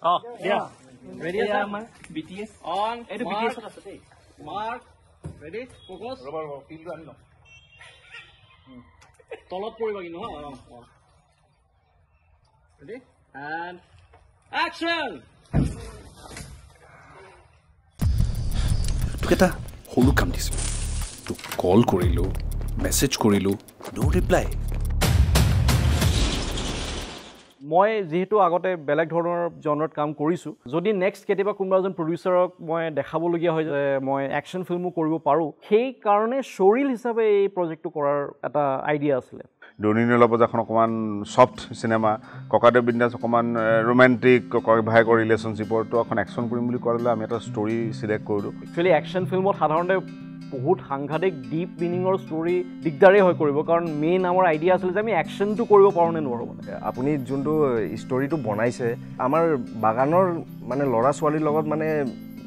Oh, yeah. Ready, sir? BTS. On. BTS. Mark. Ready? Focus. তলত পৰিবা কিন্তু Ready? And action! তোক এটা সৰু কাম দিছিলোঁ তোক কল কৰিলোঁ মেছেজ কৰিলোঁ নো ৰিপ্লাই মই যেহেতু আগতে বেলেগ ধৰণৰ জনৰত কাম কৰিছোঁ যদি নেক্সট কেতিয়াবা কোনোবা এজন প্ৰডিউচাৰক মই দেখাবলগীয়া হয় যে মই একশ্যন ফিল্মো কৰিব পাৰোঁ সেই কাৰণে শ্বৰিল হিচাপে এই প্ৰজেক্টটো কৰাৰ এটা আইডিয়া আছিলে ডনিনৰ লগত এখন অকণমান ছফ্ট চিনেমা ককাদেৱ বিন্দাছ অকণমান ৰোমেণ্টিক ভাইকৰ ৰিলেশ্যনশ্বিপৰটো এখন একশ্যন কৰিম বুলি ক'লে আমি এটা ষ্টৰি চিলেক্ট কৰিলোঁ একচুৱেলি একশ্যন ফিল্মত সাধাৰণতে বহুত সাংঘাতিক ডিপ মিনিঙৰ ষ্টৰি দিগদাৰেই হৈ কৰিব কাৰণ মেইন আমাৰ আইডিয়া আছিল যে আমি একশ্যনটো কৰিব পাৰোঁ নে নোৱাৰোঁ মানে আপুনি যোনটো ষ্টৰিটো বনাইছে আমাৰ বাগানৰ মানে ল'ৰা ছোৱালীৰ লগত মানে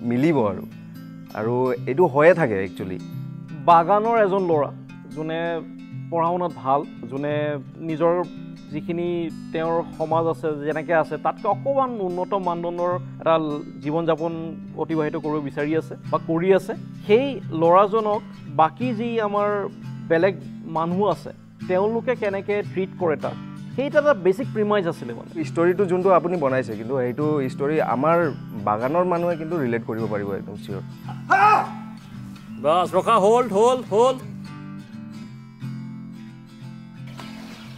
মিলিব আৰু এইটো হৈয়ে থাকে একচুৱেলি বাগানৰ এজন ল'ৰা যোনে পঢ়া শুনাত ভাল যোনে নিজৰ যিখিনি তেওঁৰ সমাজ আছে যেনেকৈ আছে তাতকৈ অকণমান উন্নত মানদণ্ডৰ এটা জীৱন যাপন অতিবাহিত কৰিব বিচাৰি আছে বা কৰি আছে সেই ল'ৰাজনক বাকী যি আমাৰ বেলেগ মানুহ আছে তেওঁলোকে কেনেকৈ ট্ৰিট কৰে তাক সেইটো এটা বেছিক প্ৰিমাইজ আছিলে মানে ষ্টৰিটো যোনটো আপুনি বনাইছে কিন্তু সেইটো ষ্টৰি আমাৰ বাগানৰ মানুহে কিন্তু ৰিলেট কৰিব পাৰিব একদম চিয়'ৰ বাছ ৰখা হোল্ড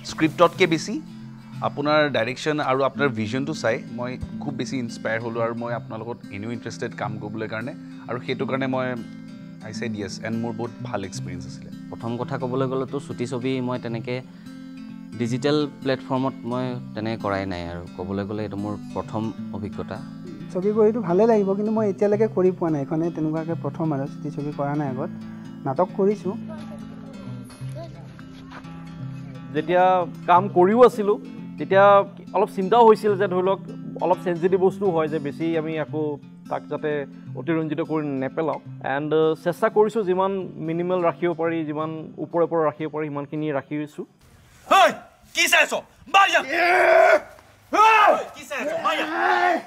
স্ক্ৰিপ্টতকৈ বেছি আপোনাৰ ডাইৰেকশ্যন আৰু আপোনাৰ ভিজনটো চাই মই খুব বেছি ইনস্পায়াৰ হ'লোঁ আৰু মই আপোনাৰ লগত এনেও ইণ্টাৰেষ্টেড কাম কৰিবলৈ কাৰণে আৰু সেইটো কাৰণে মই আই ছেড য়েছ এণ্ড মোৰ বহুত ভাল এক্সপিৰিয়েঞ্চ আছিলে প্ৰথম কথা ক'বলৈ গ'লেতো চুটি ছবি মই তেনেকৈ ডিজিটেল প্লেটফৰ্মত মই তেনেকৈ কৰাই নাই আৰু ক'বলৈ গ'লে এইটো মোৰ প্ৰথম অভিজ্ঞতা ছবি কৰিতো ভালেই লাগিব কিন্তু মই এতিয়ালৈকে কৰি পোৱা নাই এখনে তেনেকুৱাকৈ প্ৰথম আৰু চুটি ছবি কৰা নাই আগত নাটক কৰিছোঁ যেতিয়া কাম কৰিও আছিলোঁ তেতিয়া অলপ চিন্তাও হৈছিল যে ধৰি লওক অলপ চেঞ্চিটিভ বস্তু হয় যে বেছি আমি আকৌ তাক যাতে অতিৰঞ্জিত কৰি নেপেলাওঁ এণ্ড চেষ্টা কৰিছোঁ যিমান মিনিমেল ৰাখিব পাৰি যিমান ওপৰে ৰাখিব পাৰি সিমানখিনি ৰাখিছোঁ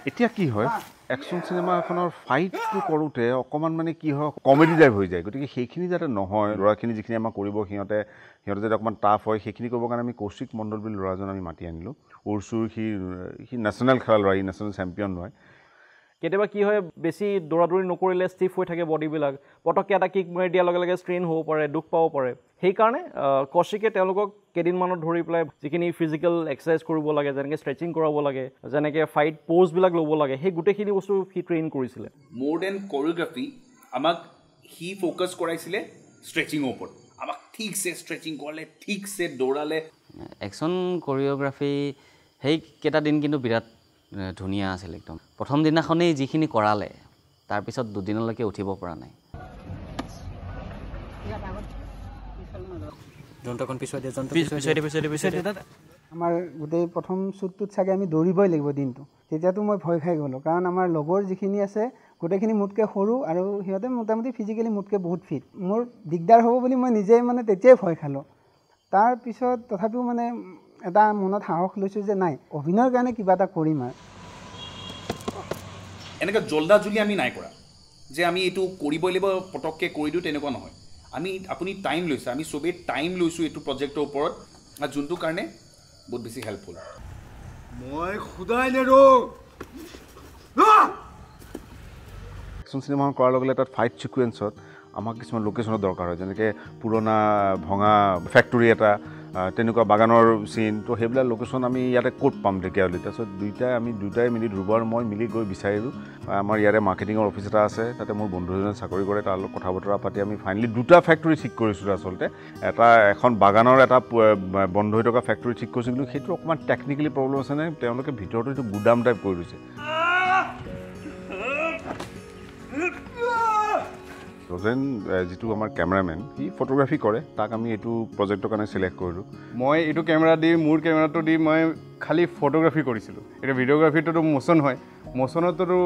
এতিয়া কি হয় একশ্যন চিনেমা এখনৰ ফাইটটো কৰোঁতে অকণমান মানে কি হয় কমেডি টাইপ হৈ যায় গতিকে সেইখিনি যাতে নহয় ল'ৰাখিনি যিখিনি আমাৰ কৰিব সিহঁতে যাতে অকণমান টাফ হয় সেইখিনি কৰিবৰ কাৰণে আমি কৌশিক মণ্ডল বুলি ল'ৰাজন আমি মাতি আনিলোঁ উৰচুৰ সি নেশ্যনেল খেলা ল'ৰা সি নেশ্যনেল চেম্পিয়ন হয় কেতিয়াবা কি হয় বেছি দৌৰাদৌৰি নকৰিলে ষ্টিফ হৈ থাকে বডিবিলাক পটককৈ এটা কিক মাৰি দিয়াৰ লগে লগে ষ্ট্ৰেইন হ'ব পাৰে দুখ পাব পাৰে সেইকাৰণে কৌশিকে তেওঁলোকক কেইদিনমানত ধৰি পেলাই যিখিনি ফিজিকেল এক্সাৰচাইজ কৰিব লাগে যেনেকৈ ষ্ট্ৰেচিং কৰাব লাগে যেনেকৈ ফাইট প'জবিলাক ল'ব লাগে সেই গোটেইখিনি বস্তু সি ট্ৰেইন কৰিছিলে মোৰ দেন কৰিঅ'গ্ৰাফি আমাক সি ফ'কাছ কৰাইছিলে ষ্ট্ৰেচিঙৰ ওপৰত আমাক ঠিকছে ষ্ট্ৰেচিং কৰালে ঠিকছে দৌৰালে একশ্যন কৰিঅ'গ্ৰাফি সেইকেইটা দিন কিন্তু বিৰাট ধুনীয়া আছিল একদম প্ৰথম দিনাখনেই যিখিনি কৰালে তাৰপিছত দুদিনলৈকে উঠিব পৰা নাই আমাৰ গোটেই প্ৰথম শ্বুটটোত চাগে আমি দৌৰিবই লাগিব দিনটো তেতিয়াতো মই ভয় খাই গ'লোঁ কাৰণ আমাৰ লগৰ যিখিনি আছে গোটেইখিনি মোতকৈ সৰু আৰু সিহঁতে মোটামুটি ফিজিকেলি মোতকৈ বহুত ফিট মোৰ দিগদাৰ হ'ব বুলি মই নিজেই মানে তেতিয়াই ভয় খালোঁ তাৰপিছত তথাপিও মানে এটা মনত সাহস লৈছোঁ যে নাই অভিনয়ৰ কাৰণে কিবা এটা কৰিম আৰু এনেকৈ জল্দাজুলি আমি নাই কৰা যে আমি এইটো কৰিবই লাগিব পটককৈ কৰি দিওঁ তেনেকুৱা নহয় আপুনি টাইম লৈছে আমি চবেই টাইম লৈছোঁ এইটো প্ৰজেক্টৰ ওপৰত যোনটো কাৰণে বহুত বেছি হেল্পফুল মই খুদাই নেৰো একশ্যন চিনেমাখন কৰাৰ লগে লগে তাত ফাইট ছিকুৱেঞ্চত আমাক কিছুমান লোকেশ্যনৰ দৰকাৰ হয় যেনেকৈ পুৰণা ভঙা ফেক্টৰী এটা তেনেকুৱা বাগানৰ চিন তো সেইবিলাক লোকেশ্যন আমি ইয়াতে ক'ত পাম ঢেকীয়াজুলি তাৰপিছত দুইটাই মিলি ধ্ৰুৱ আৰু মই মিলি গৈ বিচাৰিলোঁ আমাৰ ইয়াতে মাৰ্কেটিঙৰ অফিচ এটা আছে তাতে মোৰ বন্ধু এজনে চাকৰি কৰে তাৰ লগত কথা বতৰা পাতি আমি ফাইনেলি দুটা ফেক্টৰী ঠিক কৰিছিলোঁ আচলতে এখন বাগানৰ এটা বন্ধ হৈ থকা ফেক্টৰী ঠিক কৰিছোঁ কিন্তু সেইটো অকণমান টেকনিকেলি প্ৰব্লেম আছে নে তেওঁলোকে ভিতৰতো এইটো গুদাম টাইপ কৰি দিছে ৰজেন যিটো আমাৰ কেমেৰামেন সি ফটোগ্ৰাফী কৰে তাক আমি এইটো প্ৰজেক্টৰ কাৰণে চিলেক্ট কৰিলোঁ মই এইটো কেমেৰা দি মোৰ কেমেৰাটো দি মই খালি ফটোগ্ৰাফী কৰিছিলোঁ এতিয়া ভিডিঅ'গ্ৰাফীটোতো মোশ্যন হয় মোশ্যনততো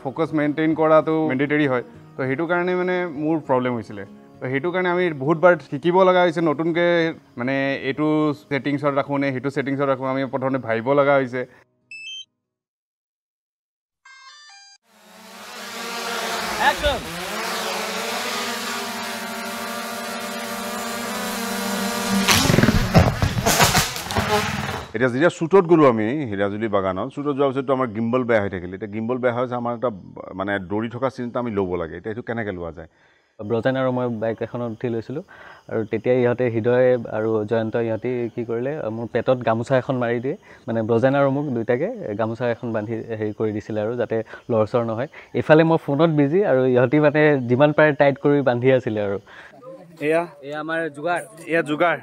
ফ'কাছ মেইনটেইন কৰাটো মেণ্ডেটৰী হয় তো সেইটো কাৰণে মানে মোৰ প্ৰব্লেম হৈছিলে তো সেইটো কাৰণে আমি বহুতবাৰ শিকিব লগা হৈছে নতুনকৈ মানে এইটো ছেটিংছত ৰাখোঁ নে সেইটো ছেটিংছত ৰাখোঁ আমি প্ৰথমতে ভাবিব লগা হৈছে Action! এতিয়া যেতিয়া শ্বুটত গ'লোঁ আমি হিৰাজুলি বাগানত শ্বুটত যোৱাৰ পিছততো আমাৰ গিম্বল বেয়া হৈ থাকিলে এতিয়া গিম্বল বেয়া হৈছে আমাৰ এটা মানে দৌৰি থকা চিনটা আমি ল'ব লাগে এতিয়া এইটো কেনেকৈ লোৱা যায় ব্ৰজেন আৰু মই বাইক এখনত উঠি লৈছিলোঁ আৰু তেতিয়া ইহঁতে হৃদয় আৰু জয়ন্ত ইহঁতে কি কৰিলে মোৰ পেটত গামোচা এখন মাৰি দিয়ে মানে ব্ৰজেন আৰু মোক দুইটাকে গামোচা এখন বান্ধি হেৰি কৰি দিছিলে আৰু যাতে লৰচৰ নহয় এইফালে মই ফোনত বিজি আৰু ইহঁতি মানে যিমান পাৰে টাইট কৰি বান্ধি আছিলে আৰু এয়া আমাৰ যোগাৰ এয়া যোগাৰ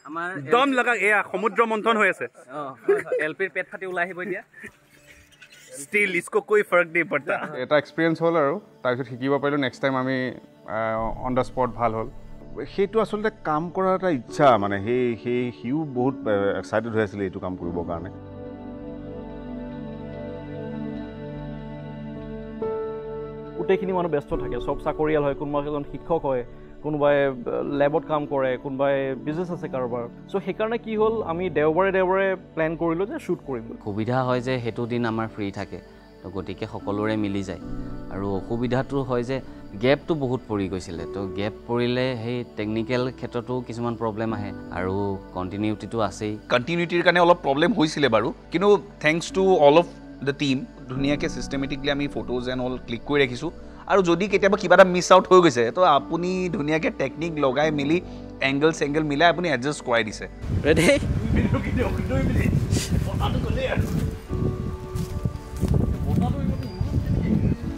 আমাৰ দম লগা এয়া সমুদ্ৰ মন্থন হৈ আছে এলপিৰ পেট ফাটি ওলাই আহিব এতিয়া ষ্টিল ইসকো কোই ফৰক নাই পড়তা এটা এক্সপিৰিয়েঞ্চ হ'ল আৰু তাৰপিছত শিকিব পাৰিলোঁ নেক্সট টাইম আমি অন দ্য স্পট ভাল হ'ল সেইটো আচলতে কাম কৰাৰ এটা ইচ্ছা মানে সিও বহুত এক্সাইটেড হৈ আছিলে এইটো কাম কৰিবৰ কাৰণে গোটেইখিনি মানুহ ব্যস্ত থাকে চব চাকৰিয়াল হয় কোনোবা এজন শিক্ষক হয় কোনোবাই লেবত কাম কৰে কোনোবাই বিজনেছ আছে কাৰোবাৰ চ' সেইকাৰণে কি হ'ল আমি দেওবাৰে প্লেন কৰিলোঁ যে শ্বুট কৰিম সুবিধা হয় যে সেইটো দিন আমাৰ ফ্ৰী থাকে তো গতিকে সকলোৰে মিলি যায় আৰু অসুবিধাটো হয় যে গেপটো বহুত পৰি গৈছিলে তো গেপ পৰিলে সেই টেকনিকেল ক্ষেত্ৰতো কিছুমান প্ৰব্লেম আহে আৰু কণ্টিনিউটিটো আছেই কণ্টিনিউটিৰ কাৰণে অলপ প্ৰব্লেম হৈছিলে বাৰু কিন্তু thanks to all of the team ধুনীয়াকৈ ছিষ্টেমেটিকলি আমি ফটোজ এণ্ড অল ক্লিক কৰি ৰাখিছোঁ আৰু যদি কেতিয়াবা কিবা এটা মিছ আউট হৈ গৈছে তো আপুনি ধুনীয়াকৈ টেকনিক লগাই মেলি এংগল চেংগল মিলাই আপুনি এডজাষ্ট কৰাই দিছে ৰেডি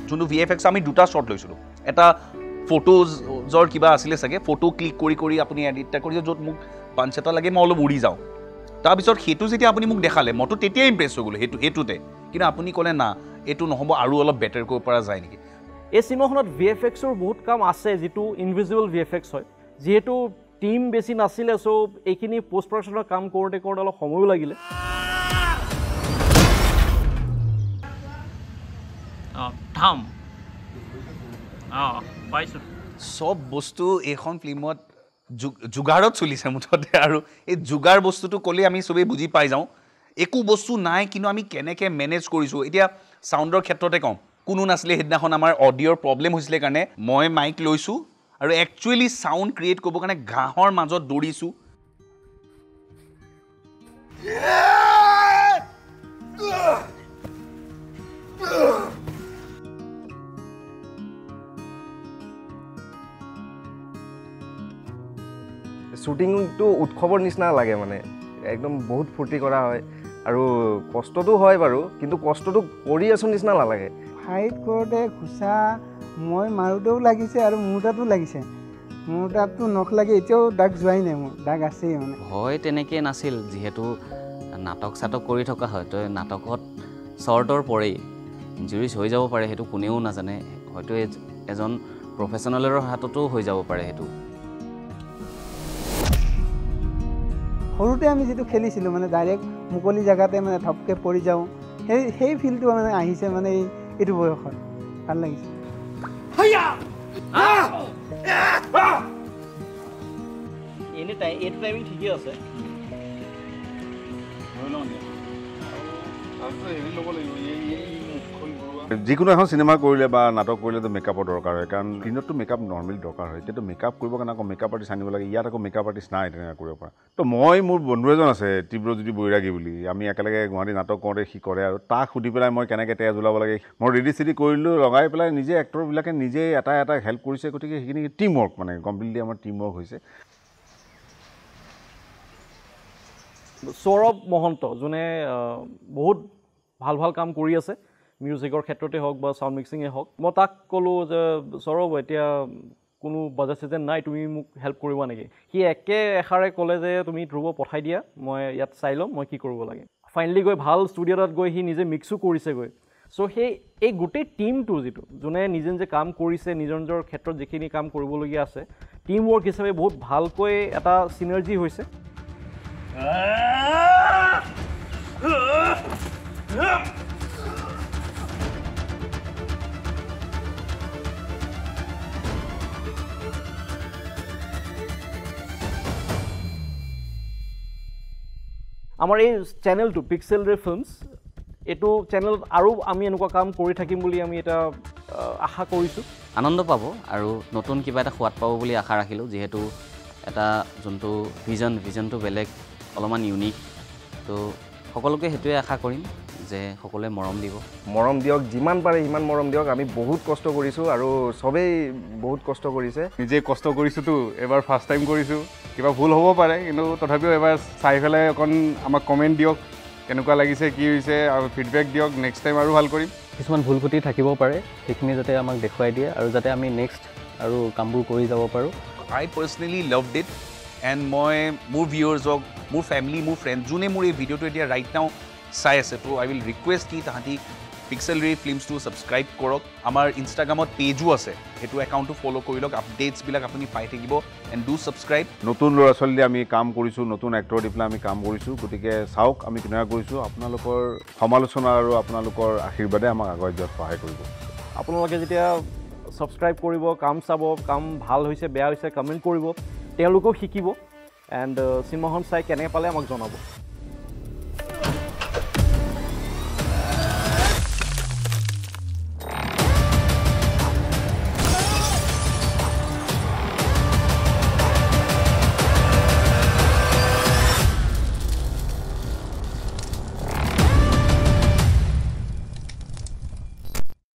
যোনটো VFX আমি দুটা শ্বট লৈছিলোঁ এটা ফটোজৰ কিবা আছিলে চাগে ফটো ক্লিক কৰি আপুনি এডিট এটা কৰিছে য'ত মোক পাঞ্চ এটা লাগে মই অলপ উৰি যাওঁ তাৰপিছত সেইটো যেতিয়া আপুনি মোক দেখালে মইতো তেতিয়াই ইম্প্ৰেছ হৈ গ'লোঁ সেইটোতে কিন্তু আপুনি ক'লে না এইটো নহ'ব আৰু অলপ বেটাৰ কৰিব পৰা যায় নেকি এই চিনেমাখনত VFXৰ বহুত কাম আছে যিটো ইনভিজুৱেল VFX হয় যিহেতু টিম বেছি নাছিলে চ' এইখিনি পষ্ট প্ৰডাকশ্যনৰ কাম কৰোঁতে অলপ সময়ো লাগিলে চব বস্তু এইখন ফিল্মত যোগাৰত চলিছে মুঠতে আৰু এই যোগাৰ বস্তুটো ক'লে আমি চবেই বুজি পাই যাওঁ একো বস্তু নাই কিন্তু আমি কেনেকৈ মেনেজ কৰিছোঁ এতিয়া চাউণ্ডৰ ক্ষেত্ৰতে কওঁ কোনো নাছিলে সেইদিনাখন আমাৰ অডিঅ'ৰ প্ৰব্লেম হৈছিলে কাৰণে মই মাইক লৈছোঁ আৰু একচুৱেলি চাউণ্ড ক্ৰিয়েট কৰিবৰ কাৰণে ঘাঁহৰ মাজত দৌৰিছোঁ শ্বুটিংটো উৎসৱৰ নিচিনা লাগে মানে একদম বহুত ফূৰ্তি কৰা হয় আৰু কষ্টটো হয় বাৰু কিন্তু কষ্টটো কৰি আছোঁ নিচিনা নালাগে ফাইট কৰোঁতে ঘোচা মই মাৰোঁতেও লাগিছে আৰু মোৰ তাতো লাগিছে মোৰ তাততো নখ লাগি এতিয়াও দাগ যোৱাই নাই মোৰ দাগ আছেই মানে হয় তেনেকৈ নাছিল যিহেতু নাটক চাটক কৰি থকা হয় তো নাটকত শ্বৰ্টৰ পৰেই ইঞ্জুৰিজ হৈ যাব পাৰে সেইটো কোনেও নাজানে হয়তো এজন প্ৰফেশ্যনেলৰ হাততো হৈ যাব পাৰে সেইটো সৰুতে আমি যিটো খেলিছিলোঁ মানে ডাইৰেক্ট মুকলি জেগাতে মানে ধপকৈ পৰি যাওঁ সেই ফিলটো মানে আহিছে মানে এইটো বয়সত ভাল লাগিছে এইটো টাইমিং ঠিকেই আছে যিকোনো এখন চিনেমা কৰিলে বা নাটক কৰিলেতো মেকআপৰ দৰকাৰ হয় কাৰণ দিনততো মেকআপ নৰ্মেলি দৰকাৰ হয় এতিয়াতো মেকআপ কৰিবৰ কাৰণে আকৌ মেকআপ আৰ্টিষ্ট আনিব লাগে ইয়াত আকৌ মেকআপ আৰ্টিষ্ট নাই তেনেকৈ কৰিব পৰা তো মই মোৰ বন্ধু এজন আছে তীব্ৰজ্যোতি বৈৰাগী বুলি আমি একেলগে গুৱাহাটী নাটক কৰোঁতে সি কৰে আৰু তাক সুধি পেলাই মই কেনেকৈ তেজ ওলাব লাগে মই ৰেডি চেডি কৰিলোঁ লগাই পেলাই নিজে এক্টৰবিলাকে নিজে এটা হেল্প কৰিছে গতিকে সেইখিনি টিম ৱৰ্ক মানে কমপ্লিটলি আমাৰ টিম ৱৰ্ক হৈছে সৌৰভ মহন্ত যোনে বহুত ভাল কাম কৰি আছে মিউজিকৰ ক্ষেত্ৰতে হওক বা চাউণ্ড মিক্সিঙে হওক মই তাক ক'লোঁ যে সৌৰভ এতিয়া কোনো বাজেট চিজেন নাই তুমি মোক হেল্প কৰিবা নেকি সি একে এষাৰে ক'লে যে তুমি ধ্ৰুৱ পঠাই দিয়া মই ইয়াত চাই ল'ম মই কি কৰিব লাগে ফাইনেলি গৈ ভাল ষ্টুডিঅ' এটাত গৈ সি নিজে মিক্সো কৰিছেগৈ চ' এই গোটেই টিমটো যিটো যোনে নিজে কাম কৰিছে নিজৰ ক্ষেত্ৰত যিখিনি কাম কৰিবলগীয়া আছে টিম ৱৰ্ক হিচাপে বহুত ভালকৈ এটা চিনাৰ্জি হৈছে আমাৰ এই চেনেলটো পিক্সেল ৰে ফিল্মছ এইটো চেনেলত আৰু আমি এনেকুৱা কাম কৰি থাকিম বুলি আমি এটা আশা কৰিছোঁ। আনন্দ পাব আৰু নতুন কিবা এটা সোৱাদ পাব বুলি আশা ৰাখিলোঁ, যিহেতু এটা যোনটো ভিজনটো বেলেগ, অলপমান ইউনিক। তো সকলোকে সেইটোৱে আশা কৰিম যে সকলোৱে মৰম দিয়ক, যিমান পাৰে সিমান মৰম দিয়ক। আমি বহুত কষ্ট কৰিছোঁ আৰু চবেই বহুত কষ্ট কৰিছে। নিজে কষ্ট কৰিছোঁতো, এবাৰ ফাৰ্ষ্ট টাইম কৰিছোঁ, কিবা ভুল হ'ব পাৰে, কিন্তু তথাপিও এবাৰ চাই পেলাই অকণ আমাক কমেণ্ট দিয়ক, কেনেকুৱা লাগিছে, কি হৈছে, আৰু ফিডবেক দিয়ক। নেক্সট টাইম আৰু ভাল কৰিম। কিছুমান ভুল ক্ৰুটি থাকিব পাৰে, সেইখিনি যাতে আমাক দেখুৱাই দিয়ে আৰু যাতে আমি নেক্সট আৰু কামবোৰ কৰি যাব পাৰোঁ। আই পাৰ্চনেলি লাভড ইট এণ্ড মই মোৰ ভিউৱাৰ্ছক, মোৰ ফেমিলি, মোৰ ফ্ৰেণ্ড যোনে মোৰ এই ভিডিঅ'টো এতিয়া ৰাইট নাও চাই আছে, তো আই উইল ৰিকুৱেষ্ট কি তাহাঁতি পিক্সেল ৰে ফিল্মছটো ছাবস্ক্ৰাইব কৰক। আমাৰ ইনষ্টাগ্ৰামত পেজো আছে, সেইটো একাউণ্টটো ফ'ল' কৰি লওক, আপডেটছবিলাক আপুনি পাই থাকিব। And do subscribe. নতুন ল'ৰা ছোৱালী আমি কাম কৰিছোঁ, নতুন এক্টৰ দি পেলাই আমি কাম কৰিছোঁ, গতিকে চাওক আমি কেনেকুৱা কৰিছোঁ। আপোনালোকৰ সমালোচনা আৰু আপোনালোকৰ আশীৰ্বাদে আমাক আগুৱাই যোৱাত সহায় কৰিব। আপোনালোকে যেতিয়া ছাবস্ক্ৰাইব কৰিব, কাম চাব, কাম ভাল হৈছে বেয়া হৈছে কমেণ্ট কৰিব, তেওঁলোকেও শিকিব এণ্ড চিনেমাখন চাই কেনেকৈ পালে আমাক জনাব।